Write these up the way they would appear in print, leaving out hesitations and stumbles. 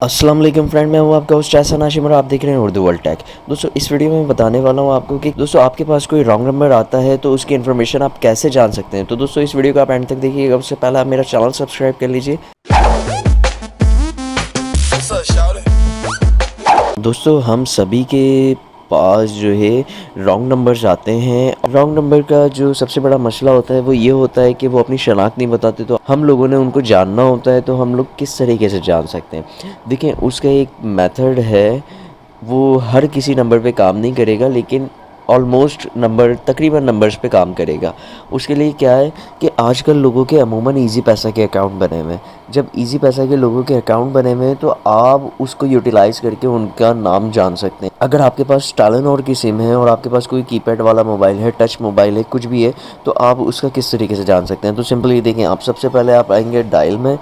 अस्सलाम वालेकुम फ्रेंड, मैं हूं आपका होस्ट एहसन हाशिम और आप देख रहे हैं उर्दू वर्ल्ड टेक। दोस्तों, इस वीडियो में मैं बताने वाला हूं आपको कि दोस्तों आपके पास कोई रॉन्ग नंबर आता है तो उसकी इन्फॉर्मेशन आप कैसे जान सकते हैं। तो दोस्तों इस वीडियो को आप एंड तक देखिएगा। उससे पहले आप मेरा चैनल सब्सक्राइब कर लीजिए। दोस्तों, हम सभी के पास जो है रॉन्ग नंबर्स आते हैं। रॉन्ग नंबर का जो सबसे बड़ा मसला होता है वो ये होता है कि वो अपनी शनाख्त नहीं बताते। तो हम लोगों ने उनको जानना होता है, तो हम लोग किस तरीके से जान सकते हैं। देखिए, उसका एक मेथड है। वो हर किसी नंबर पे काम नहीं करेगा, लेकिन ऑलमोस्ट नंबर तकरीबन नंबर्स पे काम करेगा। उसके लिए क्या है कि आजकल लोगों के अमूमन इजी पैसा के अकाउंट बने हुए हैं। जब इजी पैसा के लोगों के अकाउंट बने हुए हैं तो आप उसको यूटिलाइज़ करके उनका नाम जान सकते हैं। अगर आपके पास टेलेनॉर की सिम है और आपके पास कोई कीपैड वाला मोबाइल है, टच मोबाइल है, कुछ भी है, तो आप उसका किस तरीके से जान सकते हैं। तो सिंपली देखें, आप सबसे पहले आप आएंगे डायल में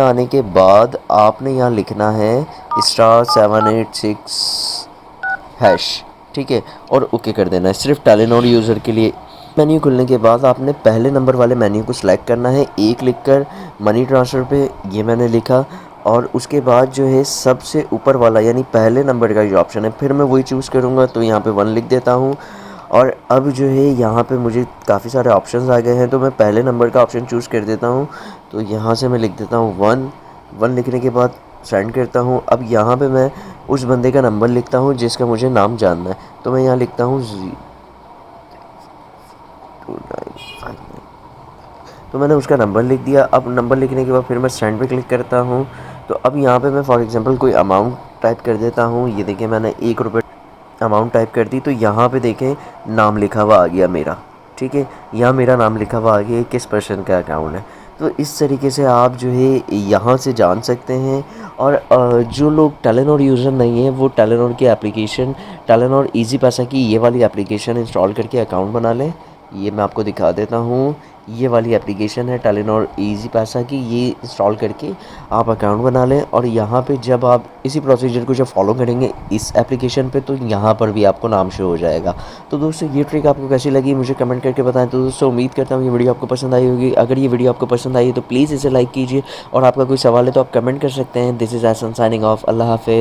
आने के बाद आपने यहाँ लिखना है *786#, ठीक है, और ओके कर देना है। सिर्फ टेलेनॉर यूज़र के लिए। मेन्यू खुलने के बाद आपने पहले नंबर वाले मेन्यू को सिलेक्ट करना है, एक लिखकर मनी ट्रांसफ़र पे, ये मैंने लिखा। और उसके बाद जो है सबसे ऊपर वाला यानी पहले नंबर का जो ऑप्शन है, फिर मैं वही चूज़ करूँगा, तो यहाँ पे 1 लिख देता हूँ। और अब जो है यहाँ पे मुझे काफ़ी सारे ऑप्शंस आ गए हैं, तो मैं पहले नंबर का ऑप्शन चूज़ कर देता हूँ। तो यहाँ से मैं लिख देता हूँ 1 लिखने के बाद सेंड करता हूँ। अब यहाँ पे मैं उस बंदे का नंबर लिखता हूँ जिसका मुझे नाम जानना है। तो मैं यहाँ लिखता हूँ 2959। तो मैंने उसका नंबर लिख दिया। अब नंबर लिखने के बाद फिर मैं सेंड पे क्लिक करता हूँ। तो अब यहाँ पे मैं फॉर एग्जांपल कोई अमाउंट टाइप कर देता हूँ। ये देखिए, मैंने ₹1 अमाउंट टाइप कर दी। तो यहाँ पे देखें नाम लिखा हुआ आ गया मेरा, ठीक है। यहाँ मेरा नाम लिखा हुआ आ गया, किस पर्सन का अकाउंट है। तो इस तरीके से आप जो है यहाँ से जान सकते हैं। और जो लोग टेलेनॉर यूज़र नहीं है, वो टेलेनॉर की एप्लीकेशन, टेलेनॉर इजी पैसा की ये वाली एप्लीकेशन इंस्टॉल करके अकाउंट बना लें। ये मैं आपको दिखा देता हूँ। ये वाली एप्लीकेशन है टेलेनॉर इजी पैसा की, ये इंस्टॉल करके आप अकाउंट बना लें। और यहाँ पे जब आप इसी प्रोसीजर को जब फॉलो करेंगे इस एप्लीकेशन पे, तो यहाँ पर भी आपको नाम शो हो जाएगा। तो दोस्तों, ये ट्रिक आपको कैसी लगी मुझे कमेंट करके बताएं। तो दोस्तों, उम्मीद करता हूँ ये वीडियो आपको पसंद आई होगी। अगर ये वीडियो आपको पसंद आई है तो प्लीज़ इसे लाइक कीजिए, और आपका कोई सवाल है तो आप कमेंट कर सकते हैं। This is Ehsan signing off. अल्लाह हाफ़िज़।